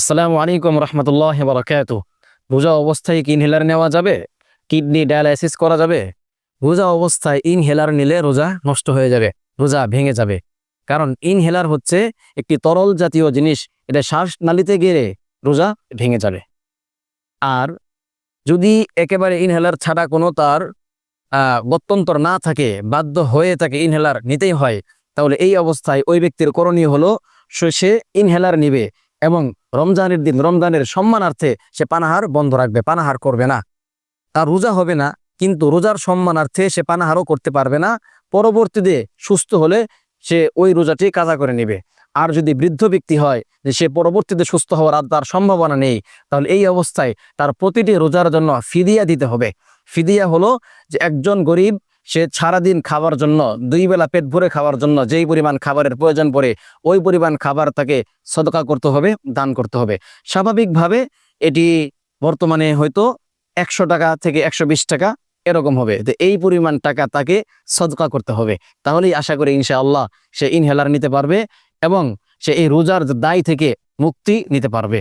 আসসালামু আলাইকুম রহমতুল্লাহ বারাকাতুহু। রোজা অবস্থায় কি ইনহেলার নেওয়া যাবে? কিডনি ডায়ালাইসিস করা যাবে? রোজা অবস্থায় ইনহেলার নিলে রোজা নষ্ট হয়ে যাবে, রোজা ভেঙে যাবে। কারণ ইনহেলার হচ্ছে একটি তরল জাতীয় জিনিস, এটা শ্বাসনালীতে গেলে রোজা ভেঙে যাবে। আর যদি একেবারে ইনহেলার ছাড়া কোনো তার গত্যন্তর না থাকে, বাধ্য হয়ে তাকে ইনহেলার নিতেই হয়, তাহলে এই অবস্থায় ওই ব্যক্তির করণীয় হলো সে ইনহেলার নিবে এবং রমজানের দিন রমজানের সম্মানার্থে সে পানাহার বন্ধ রাখবে, পানাহার করবে না। তার রোজা হবে না, কিন্তু রোজার সম্মানার্থে সে পানাহারও করতে পারবে না। পরবর্তীতে সুস্থ হলে সে ওই রোজাটি কাজা করে নেবে। আর যদি বৃদ্ধ ব্যক্তি হয় যে সে পরবর্তীতে সুস্থ হওয়ার আর তার সম্ভাবনা নেই, তাহলে এই অবস্থায় তার প্রতিটি রোজার জন্য ফিদিয়া দিতে হবে। ফিদিয়া হলো যে একজন গরিব সে সারাদিন খাবার জন্য, 2 বেলা পেট ভরে খাওয়ার জন্য যেই পরিমাণ খাবারের প্রয়োজন পড়ে, ওই পরিমাণ খাবার তাকে সদকা করতে হবে, দান করতে হবে। স্বাভাবিকভাবে এটি বর্তমানে হয়তো 100 টাকা থেকে 120 টাকা এরকম হবে। তো এই পরিমাণ টাকা তাকে সদকা করতে হবে। তাহলেই আশা করি ইনশাআল্লাহ সে ইনহেলার নিতে পারবে এবং সে এই রোজার দায় থেকে মুক্তি নিতে পারবে।